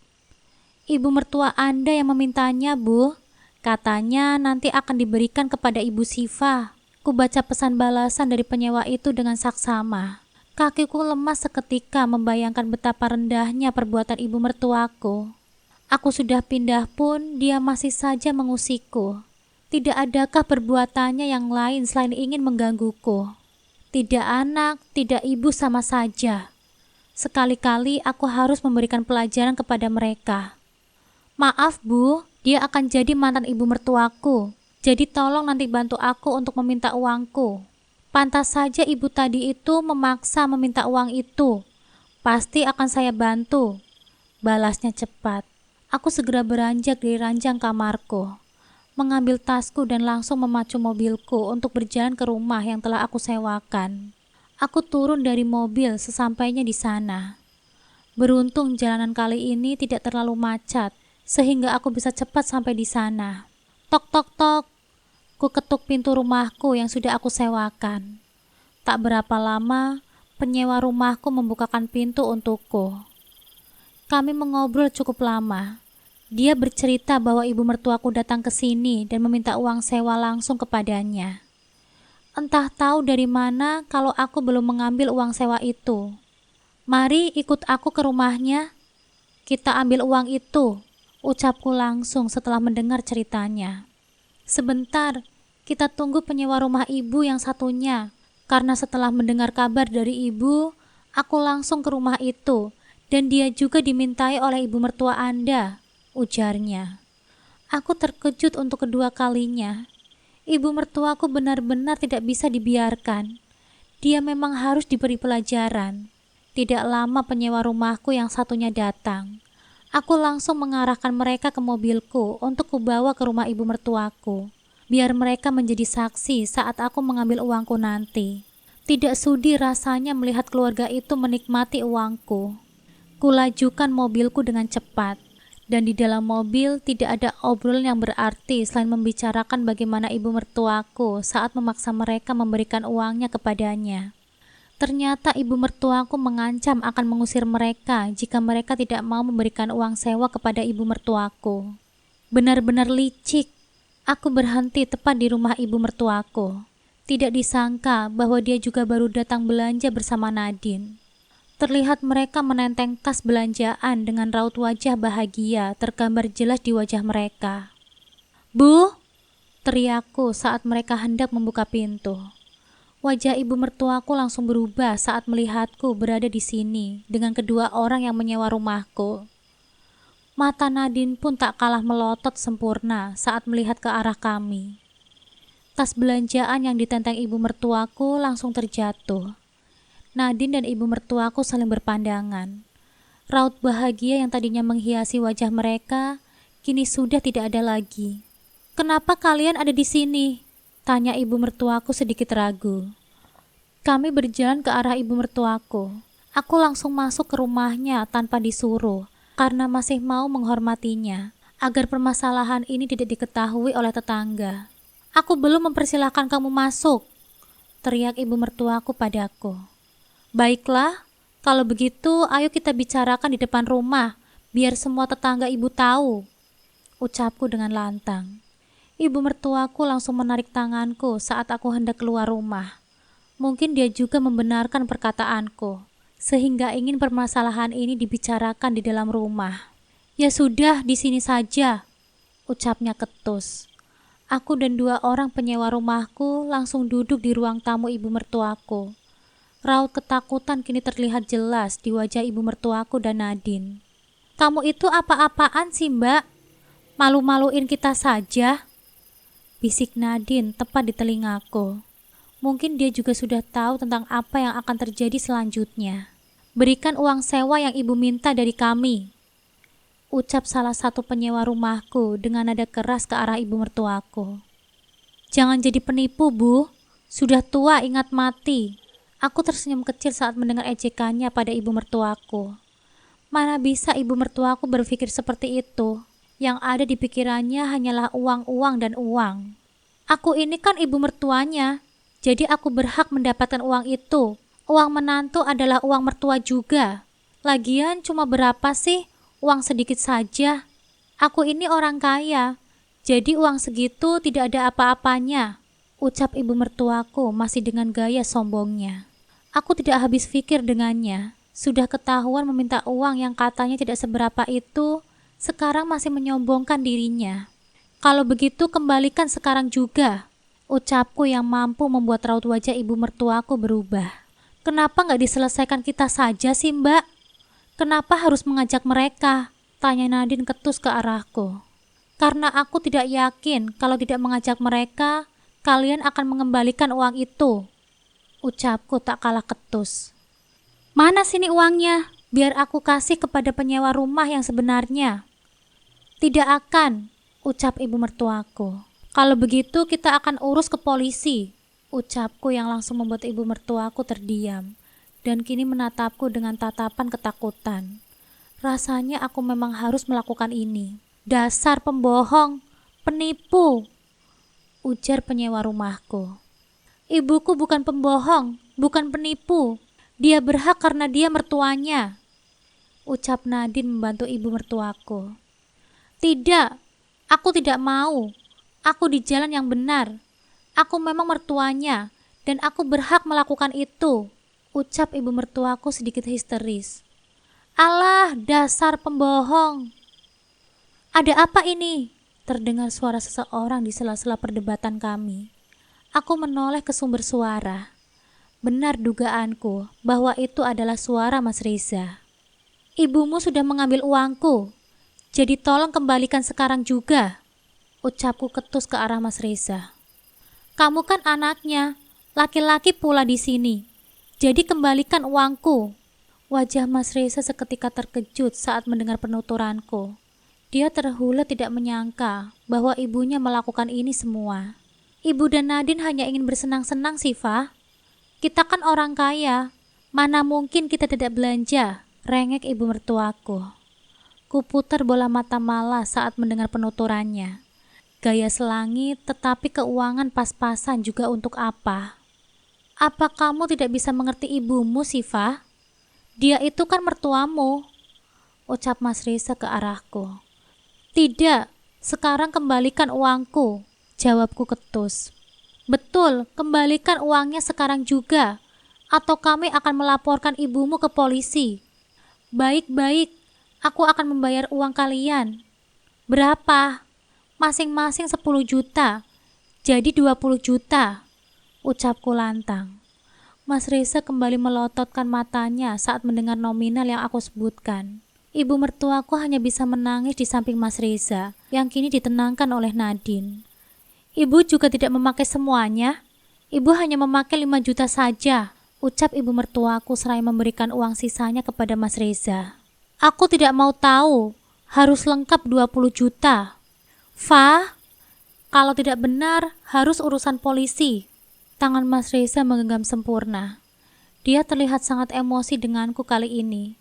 Ibu mertua Anda yang memintanya, Bu. Katanya nanti akan diberikan kepada Ibu Siva. Ku baca pesan balasan dari penyewa itu dengan saksama. Kakiku lemas seketika membayangkan betapa rendahnya perbuatan ibu mertuaku. Aku sudah pindah pun dia masih saja mengusikku. Tidak adakah perbuatannya yang lain selain ingin menggangguku? Tidak anak, tidak ibu sama saja. Sekali-kali aku harus memberikan pelajaran kepada mereka. Maaf Bu, dia akan jadi mantan ibu mertuaku. Jadi tolong nanti bantu aku untuk meminta uangku. Pantas saja ibu tadi itu memaksa meminta uang itu. Pasti akan saya bantu. Balasnya cepat. Aku segera beranjak dari ranjang kamarku, mengambil tasku dan langsung memacu mobilku untuk berjalan ke rumah yang telah aku sewakan. Aku turun dari mobil sesampainya di sana. Beruntung jalanan kali ini tidak terlalu macet, sehingga aku bisa cepat sampai di sana. Tok tok tok. Ku ketuk pintu rumahku yang sudah aku sewakan. Tak berapa lama, penyewa rumahku membukakan pintu untukku. Kami mengobrol cukup lama. Dia bercerita bahwa ibu mertuaku datang ke sini dan meminta uang sewa langsung kepadanya. Entah tahu dari mana kalau aku belum mengambil uang sewa itu. Mari ikut aku ke rumahnya. Kita ambil uang itu, ucapku langsung setelah mendengar ceritanya. Sebentar, kita tunggu penyewa rumah ibu yang satunya. Karena setelah mendengar kabar dari ibu, aku langsung ke rumah itu. Dan dia juga dimintai oleh ibu mertua Anda, ujarnya. Aku terkejut untuk kedua kalinya. Ibu mertuaku benar-benar tidak bisa dibiarkan. Dia memang harus diberi pelajaran. Tidak lama penyewa rumahku yang satunya datang. Aku langsung mengarahkan mereka ke mobilku untuk kubawa ke rumah ibu mertuaku, biar mereka menjadi saksi saat aku mengambil uangku nanti. Tidak sudi rasanya melihat keluarga itu menikmati uangku. Kulajukan mobilku dengan cepat, dan di dalam mobil tidak ada obrolan yang berarti selain membicarakan bagaimana ibu mertuaku saat memaksa mereka memberikan uangnya kepadanya. Ternyata ibu mertuaku mengancam akan mengusir mereka jika mereka tidak mau memberikan uang sewa kepada ibu mertuaku. Benar-benar licik. Aku berhenti tepat di rumah ibu mertuaku. Tidak disangka bahwa dia juga baru datang belanja bersama Nadine. Terlihat mereka menenteng tas belanjaan dengan raut wajah bahagia tergambar jelas di wajah mereka. Bu, teriakku saat mereka hendak membuka pintu. Wajah ibu mertuaku langsung berubah saat melihatku berada di sini dengan kedua orang yang menyewa rumahku. Mata Nadine pun tak kalah melotot sempurna saat melihat ke arah kami. Tas belanjaan yang ditenteng ibu mertuaku langsung terjatuh. Nadine dan ibu mertuaku saling berpandangan. Raut bahagia yang tadinya menghiasi wajah mereka kini sudah tidak ada lagi. "Kenapa kalian ada di sini?" tanya ibu mertuaku sedikit ragu. Kami berjalan ke arah ibu mertuaku. Aku langsung masuk ke rumahnya tanpa disuruh karena masih mau menghormatinya agar permasalahan ini tidak diketahui oleh tetangga. "Aku belum mempersilahkan kamu masuk," teriak ibu mertuaku padaku. "Baiklah, kalau begitu ayo kita bicarakan di depan rumah biar semua tetangga ibu tahu," ucapku dengan lantang. Ibu mertuaku langsung menarik tanganku saat aku hendak keluar rumah. Mungkin dia juga membenarkan perkataanku, sehingga ingin permasalahan ini dibicarakan di dalam rumah. "Ya sudah, di sini saja," ucapnya ketus. Aku dan dua orang penyewa rumahku langsung duduk di ruang tamu ibu mertuaku. Raut ketakutan kini terlihat jelas di wajah ibu mertuaku dan Nadine. "Kamu itu apa-apaan sih, Mbak? Malu-maluin kita saja," bisik Nadine tepat di telingaku. Mungkin dia juga sudah tahu tentang apa yang akan terjadi selanjutnya. "Berikan uang sewa yang ibu minta dari kami," ucap salah satu penyewa rumahku dengan nada keras ke arah ibu mertuaku. Jangan jadi penipu, Bu. Sudah tua ingat mati. Aku tersenyum kecil saat mendengar ejekannya pada ibu mertuaku. Mana bisa ibu mertuaku berpikir seperti itu? Yang ada di pikirannya hanyalah uang, uang, dan uang. Aku ini kan ibu mertuanya, jadi aku berhak mendapatkan uang itu. Uang menantu adalah uang mertua juga. Lagian cuma berapa sih? Uang sedikit saja. Aku ini orang kaya, jadi uang segitu tidak ada apa-apanya, ucap ibu mertuaku masih dengan gaya sombongnya. Aku tidak habis pikir dengannya. Sudah ketahuan meminta uang yang katanya tidak seberapa itu, sekarang masih menyombongkan dirinya. Kalau begitu kembalikan sekarang juga, ucapku yang mampu membuat raut wajah ibu mertuaku berubah. Kenapa nggak diselesaikan kita saja sih, Mbak? Kenapa harus mengajak mereka? Tanya Nadine ketus ke arahku. Karena aku tidak yakin kalau tidak mengajak mereka, kalian akan mengembalikan uang itu, ucapku tak kalah ketus. Mana sini uangnya? Biar aku kasih kepada penyewa rumah yang sebenarnya. Tidak akan, ucap ibu mertuaku. Kalau begitu kita akan urus ke polisi, ucapku yang langsung membuat ibu mertuaku terdiam dan kini menatapku dengan tatapan ketakutan. Rasanya aku memang harus melakukan ini. Dasar pembohong, penipu, ujar penyewa rumahku. Ibuku bukan pembohong, bukan penipu. Dia berhak karena dia mertuanya, ucap Nadine membantu ibu mertuaku. Tidak, aku tidak mau. Aku di jalan yang benar. Aku memang mertuanya dan aku berhak melakukan itu, ucap ibu mertuaku sedikit histeris. Alah, dasar pembohong. Ada apa ini? Terdengar suara seseorang di sela-sela perdebatan kami. Aku menoleh ke sumber suara. Benar dugaanku bahwa itu adalah suara Mas Reza. Ibumu sudah mengambil uangku, jadi tolong kembalikan sekarang juga, ucapku ketus ke arah Mas Reza. Kamu kan anaknya, laki-laki pula di sini, jadi kembalikan uangku. Wajah Mas Reza seketika terkejut saat mendengar penuturanku. Dia terhula tidak menyangka bahwa ibunya melakukan ini semua. Ibu dan Nadine hanya ingin bersenang-senang, Siva. Kita kan orang kaya, mana mungkin kita tidak belanja, rengek ibu mertuaku. Kuputar bola mata malas saat mendengar penuturannya. Gaya selangit tetapi keuangan pas-pasan juga untuk apa? Apa kamu tidak bisa mengerti ibumu, Siva? Dia itu kan mertuamu, ucap Mas Reza ke arahku. Tidak, sekarang kembalikan uangku, jawabku ketus. Betul, kembalikan uangnya sekarang juga, atau kami akan melaporkan ibumu ke polisi. Baik-baik, aku akan membayar uang kalian. Berapa? Masing-masing 10 juta, jadi 20 juta, ucapku lantang. Mas Reza kembali melototkan matanya saat mendengar nominal yang aku sebutkan. Ibu mertuaku hanya bisa menangis di samping Mas Reza, yang kini ditenangkan oleh Nadine. Ibu juga tidak memakai semuanya. Ibu hanya memakai 5 juta saja, ucap ibu mertuaku seraya memberikan uang sisanya kepada Mas Reza. Aku tidak mau tahu, harus lengkap 20 juta. Fa, kalau tidak benar harus urusan polisi. Tangan Mas Reza menggenggam sempurna. Dia terlihat sangat emosi denganku kali ini.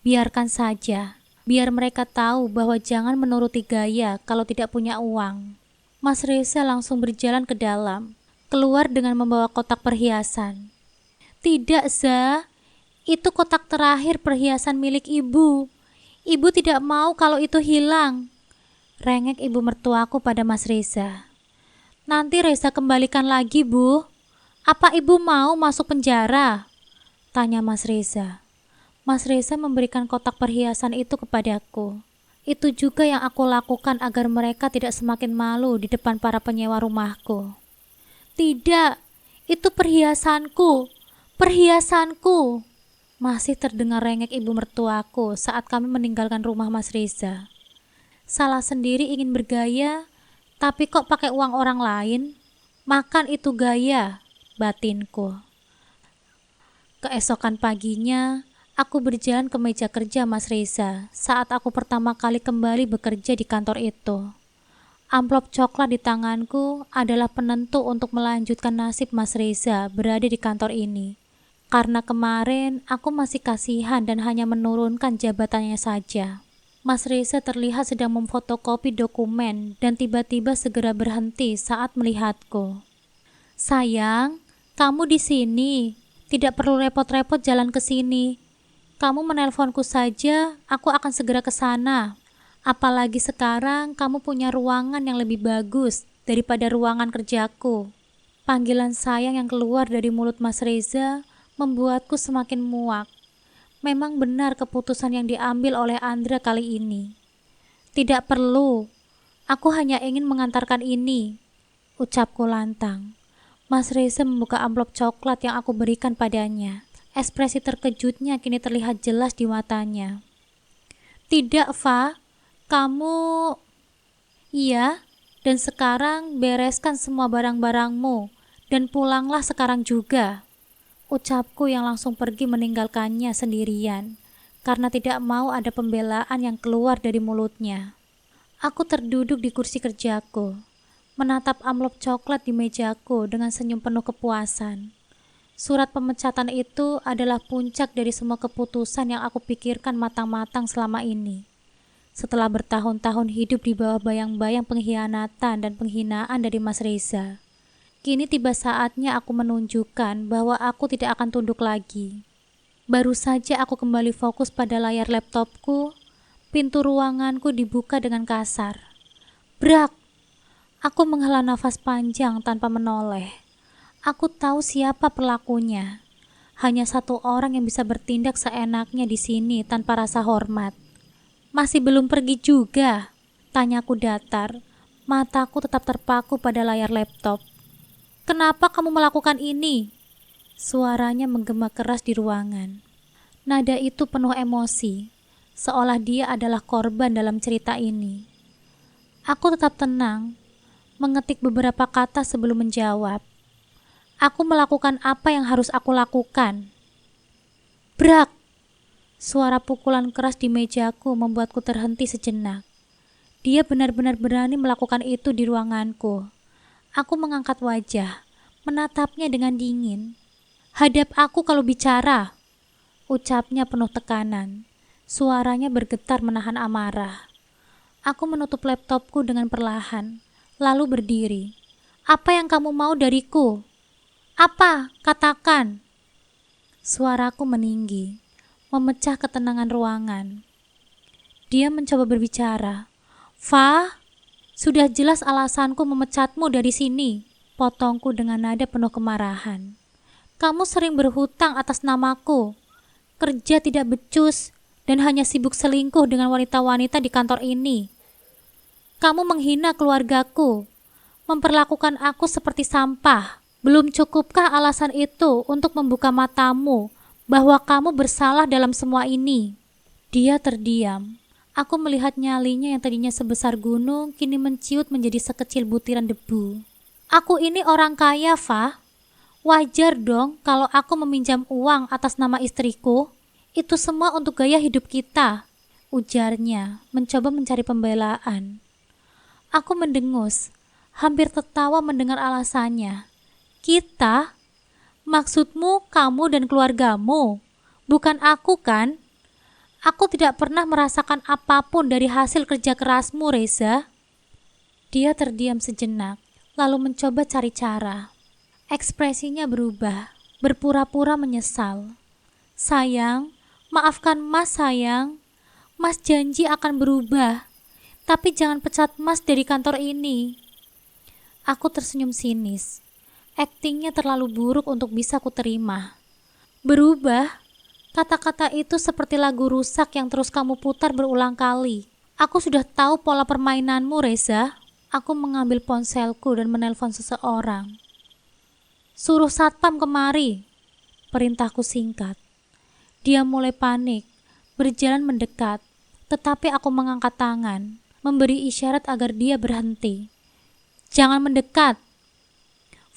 Biarkan saja, biar mereka tahu bahwa jangan menuruti gaya kalau tidak punya uang. Mas Reza langsung berjalan ke dalam, keluar dengan membawa kotak perhiasan. Tidak, Za, itu kotak terakhir perhiasan milik ibu. Ibu tidak mau kalau itu hilang, rengek ibu mertuaku pada Mas Reza. Nanti Reza kembalikan lagi, Bu. Apa ibu mau masuk penjara? Tanya Mas Reza. Mas Reza memberikan kotak perhiasan itu kepadaku. Itu juga yang aku lakukan agar mereka tidak semakin malu di depan para penyewa rumahku. Tidak, itu perhiasanku, perhiasanku. Masih terdengar rengek ibu mertuaku saat kami meninggalkan rumah Mas Reza. Salah sendiri ingin bergaya, tapi kok pakai uang orang lain? Makan itu gaya, batinku. Keesokan paginya, aku berjalan ke meja kerja Mas Reza saat aku pertama kali kembali bekerja di kantor itu. Amplop coklat di tanganku adalah penentu untuk melanjutkan nasib Mas Reza berada di kantor ini. Karena kemarin aku masih kasihan dan hanya menurunkan jabatannya saja. Mas Reza terlihat sedang memfotokopi dokumen dan tiba-tiba segera berhenti saat melihatku. Sayang, kamu di sini. Tidak perlu repot-repot jalan ke sini. Kamu menelponku saja, aku akan segera ke sana. Apalagi sekarang kamu punya ruangan yang lebih bagus daripada ruangan kerjaku. Panggilan sayang yang keluar dari mulut Mas Reza membuatku semakin muak. Memang benar keputusan yang diambil oleh Andra kali ini. Tidak perlu, aku hanya ingin mengantarkan ini, ucapku lantang. Mas Reza membuka amplop coklat yang aku berikan padanya. Ekspresi terkejutnya kini terlihat jelas di matanya. Tidak, Fa, kamu... Iya, dan sekarang bereskan semua barang-barangmu dan pulanglah sekarang juga. Ucapku yang langsung pergi meninggalkannya sendirian karena tidak mau ada pembelaan yang keluar dari mulutnya. Aku terduduk di kursi kerjaku, menatap amplop coklat di mejaku dengan senyum penuh kepuasan. Surat pemecatan itu adalah puncak dari semua keputusan yang aku pikirkan matang-matang selama ini. Setelah bertahun-tahun hidup di bawah bayang-bayang pengkhianatan dan penghinaan dari Mas Reza, kini tiba saatnya aku menunjukkan bahwa aku tidak akan tunduk lagi. Baru saja aku kembali fokus pada layar laptopku, pintu ruanganku dibuka dengan kasar. Brak! Aku menghela nafas panjang tanpa menoleh. Aku tahu siapa pelakunya. Hanya satu orang yang bisa bertindak seenaknya di sini tanpa rasa hormat. Masih belum pergi juga? Tanyaku datar. Mataku tetap terpaku pada layar laptop. Kenapa kamu melakukan ini? Suaranya menggema keras di ruangan. Nada itu penuh emosi, seolah dia adalah korban dalam cerita ini. Aku tetap tenang, mengetik beberapa kata sebelum menjawab. Aku melakukan apa yang harus aku lakukan. Brak! Suara pukulan keras di mejaku membuatku terhenti sejenak. Dia benar-benar berani melakukan itu di ruanganku. Aku mengangkat wajah, menatapnya dengan dingin. Hadap aku kalau bicara, ucapnya penuh tekanan. Suaranya bergetar menahan amarah. Aku menutup laptopku dengan perlahan, lalu berdiri. Apa yang kamu mau dariku? Apa? Katakan. Suaraku meninggi, memecah ketenangan ruangan. Dia mencoba berbicara. Fa, sudah jelas alasanku memecatmu dari sini, potongku dengan nada penuh kemarahan. Kamu sering berhutang atas namaku, kerja tidak becus, dan hanya sibuk selingkuh dengan wanita-wanita di kantor ini. Kamu menghina keluargaku, memperlakukan aku seperti sampah. Belum cukupkah alasan itu untuk membuka matamu bahwa kamu bersalah dalam semua ini? Dia terdiam. Aku melihat nyalinya yang tadinya sebesar gunung kini menciut menjadi sekecil butiran debu. Aku ini orang kaya, Fa. Wajar dong kalau aku meminjam uang atas nama istriku. Itu semua untuk gaya hidup kita, ujarnya, mencoba mencari pembelaan. Aku mendengus, hampir tertawa mendengar alasannya. Kita? Maksudmu kamu dan keluargamu, bukan aku kan? Aku tidak pernah merasakan apapun dari hasil kerja kerasmu, Reza. Dia terdiam sejenak, lalu mencoba cari cara. Ekspresinya berubah, berpura-pura menyesal. Sayang, maafkan Mas sayang. Mas janji akan berubah, tapi jangan pecat Mas dari kantor ini. Aku tersenyum sinis. Aktingnya terlalu buruk untuk bisa kuterima. Berubah? Kata-kata itu seperti lagu rusak yang terus kamu putar berulang kali. Aku sudah tahu pola permainanmu, Reza. Aku mengambil ponselku dan menelpon seseorang. Suruh satpam kemari, perintahku singkat. Dia mulai panik, berjalan mendekat, tetapi aku mengangkat tangan, memberi isyarat agar dia berhenti. Jangan mendekat.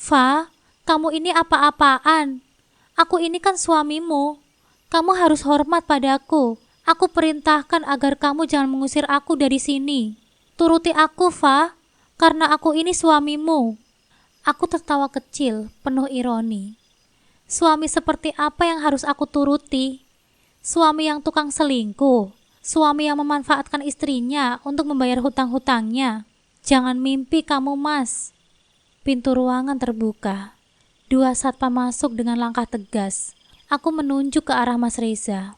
Fa, kamu ini apa-apaan? Aku ini kan suamimu. Kamu harus hormat padaku. Aku perintahkan agar kamu jangan mengusir aku dari sini. Turuti aku, Fa. Karena aku ini suamimu. Aku tertawa kecil, penuh ironi. Suami seperti apa yang harus aku turuti? Suami yang tukang selingkuh? Suami yang memanfaatkan istrinya untuk membayar hutang-hutangnya? Jangan mimpi kamu, Mas. Pintu ruangan terbuka. Dua satpam masuk dengan langkah tegas. Aku menunjuk ke arah Mas Reza.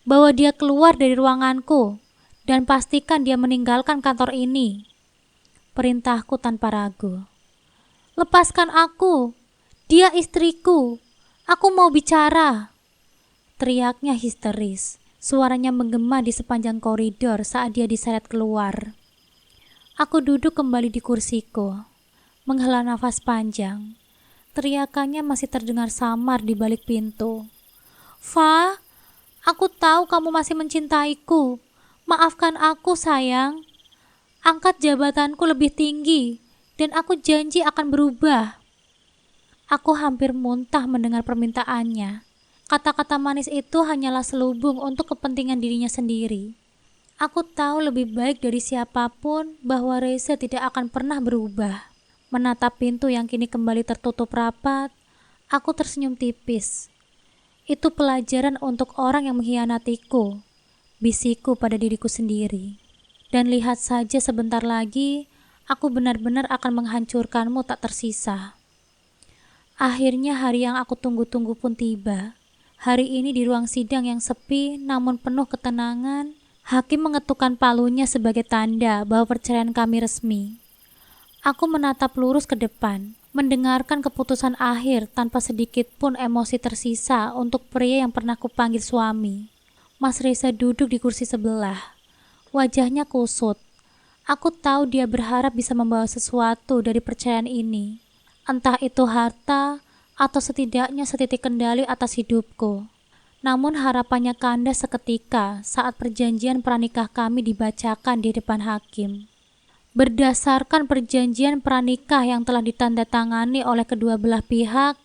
Bawa dia keluar dari ruanganku dan pastikan dia meninggalkan kantor ini. Perintahku tanpa ragu. Lepaskan aku. Dia istriku. Aku mau bicara. Teriaknya histeris. Suaranya menggema di sepanjang koridor saat dia diseret keluar. Aku duduk kembali di kursiku, menghela nafas panjang. Teriakannya masih terdengar samar di balik pintu. Fa, aku tahu kamu masih mencintaiku. Maafkan aku, sayang. Angkat jabatanku lebih tinggi, dan aku janji akan berubah. Aku hampir muntah mendengar permintaannya. Kata-kata manis itu hanyalah selubung untuk kepentingan dirinya sendiri. Aku tahu lebih baik dari siapapun bahwa Reza tidak akan pernah berubah. Menatap pintu yang kini kembali tertutup rapat, aku tersenyum tipis. Itu pelajaran untuk orang yang mengkhianatiku, bisikku pada diriku sendiri. Dan lihat saja sebentar lagi, aku benar-benar akan menghancurkanmu tak tersisa. Akhirnya hari yang aku tunggu-tunggu pun tiba. Hari ini di ruang sidang yang sepi namun penuh ketenangan, hakim mengetukkan palunya sebagai tanda bahwa perceraian kami resmi. Aku menatap lurus ke depan, mendengarkan keputusan akhir tanpa sedikit pun emosi tersisa untuk pria yang pernah kupanggil suami. Mas Reza duduk di kursi sebelah. Wajahnya kusut. Aku tahu dia berharap bisa membawa sesuatu dari perceraian ini. Entah itu harta, atau setidaknya setitik kendali atas hidupku. Namun harapannya kandas seketika saat perjanjian pranikah kami dibacakan di depan hakim. Berdasarkan perjanjian pranikah yang telah ditandatangani oleh kedua belah pihak,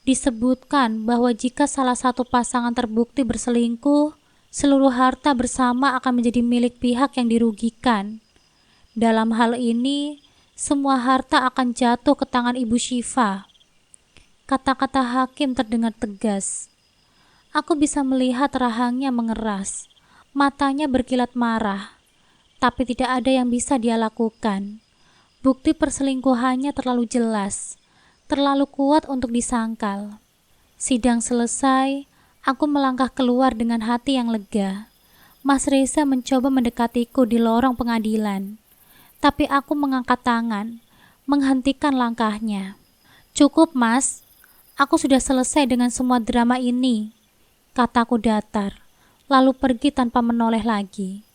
disebutkan bahwa jika salah satu pasangan terbukti berselingkuh, seluruh harta bersama akan menjadi milik pihak yang dirugikan. Dalam hal ini, semua harta akan jatuh ke tangan Ibu Syifa. Kata-kata hakim terdengar tegas. Aku bisa melihat rahangnya mengeras, matanya berkilat marah, tapi tidak ada yang bisa dia lakukan. Bukti perselingkuhannya terlalu jelas, terlalu kuat untuk disangkal. Sidang selesai, aku melangkah keluar dengan hati yang lega. Mas Reza mencoba mendekatiku di lorong pengadilan, tapi aku mengangkat tangan, menghentikan langkahnya. Cukup, Mas. Aku sudah selesai dengan semua drama ini, kataku datar, lalu pergi tanpa menoleh lagi.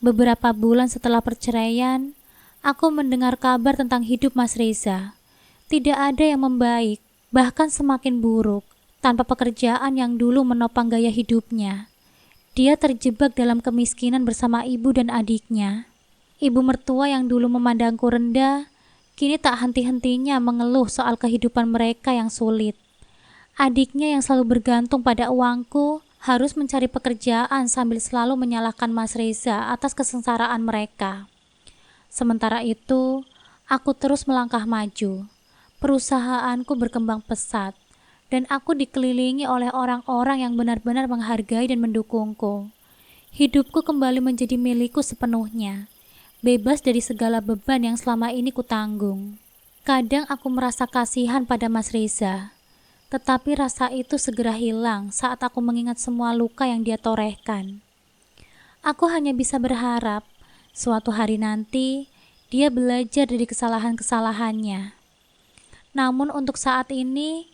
Beberapa bulan setelah perceraian, aku mendengar kabar tentang hidup Mas Reza. Tidak ada yang membaik, bahkan semakin buruk, tanpa pekerjaan yang dulu menopang gaya hidupnya. Dia terjebak dalam kemiskinan bersama ibu dan adiknya. Ibu mertua yang dulu memandangku rendah, kini tak henti-hentinya mengeluh soal kehidupan mereka yang sulit. Adiknya yang selalu bergantung pada uangku harus mencari pekerjaan sambil selalu menyalahkan Mas Reza atas kesengsaraan mereka. Sementara itu, aku terus melangkah maju. Perusahaanku berkembang pesat, dan aku dikelilingi oleh orang-orang yang benar-benar menghargai dan mendukungku. Hidupku kembali menjadi milikku sepenuhnya, bebas dari segala beban yang selama ini kutanggung. Kadang aku merasa kasihan pada Mas Reza, tetapi rasa itu segera hilang saat aku mengingat semua luka yang dia torehkan. Aku hanya bisa berharap suatu hari nanti dia belajar dari kesalahan-kesalahannya. Namun untuk saat ini,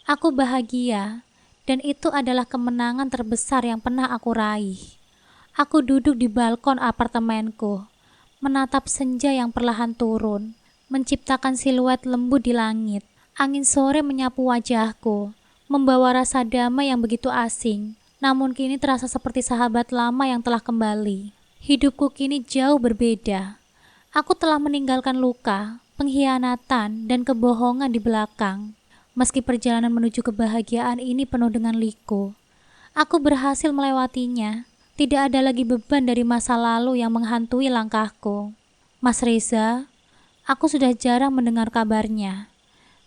aku bahagia, dan itu adalah kemenangan terbesar yang pernah aku raih. Aku duduk di balkon apartemenku, menatap senja yang perlahan turun, menciptakan siluet lembut di langit. Angin sore menyapu wajahku, membawa rasa damai yang begitu asing, namun kini terasa seperti sahabat lama yang telah kembali. Hidupku kini jauh berbeda. Aku telah meninggalkan luka, pengkhianatan, dan kebohongan di belakang. Meski perjalanan menuju kebahagiaan ini penuh dengan liku, aku berhasil melewatinya. Tidak ada lagi beban dari masa lalu yang menghantui langkahku. Mas Reza, Aku sudah jarang mendengar kabarnya.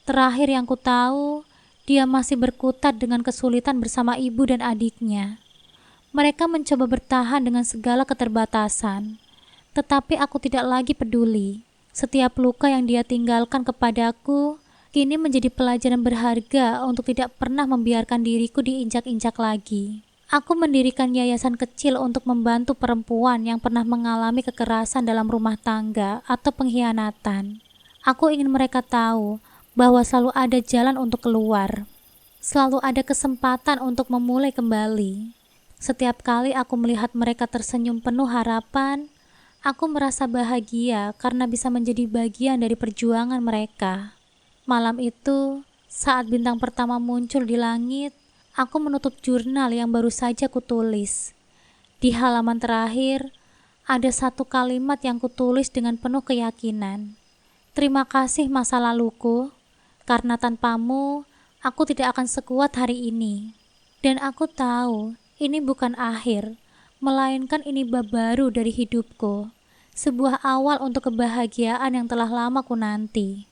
Terakhir yang ku tahu, dia masih berkutat dengan kesulitan bersama ibu dan adiknya. Mereka mencoba bertahan dengan segala keterbatasan, tetapi aku tidak lagi peduli. Setiap luka yang dia tinggalkan kepadaku kini menjadi pelajaran berharga untuk tidak pernah membiarkan diriku diinjak-injak lagi. Aku mendirikan yayasan kecil untuk membantu perempuan yang pernah mengalami kekerasan dalam rumah tangga atau pengkhianatan. Aku ingin mereka tahu bahwa selalu ada jalan untuk keluar. Selalu ada kesempatan untuk memulai kembali. Setiap kali aku melihat mereka tersenyum penuh harapan, aku merasa bahagia karena bisa menjadi bagian dari perjuangan mereka. Malam itu, saat bintang pertama muncul di langit, aku menutup jurnal yang baru saja kutulis. Di halaman terakhir, ada satu kalimat yang kutulis dengan penuh keyakinan. Terima kasih masa laluku, karena tanpamu, aku tidak akan sekuat hari ini. Dan aku tahu, ini bukan akhir, melainkan ini bab baru dari hidupku. Sebuah awal untuk kebahagiaan yang telah lama ku nanti.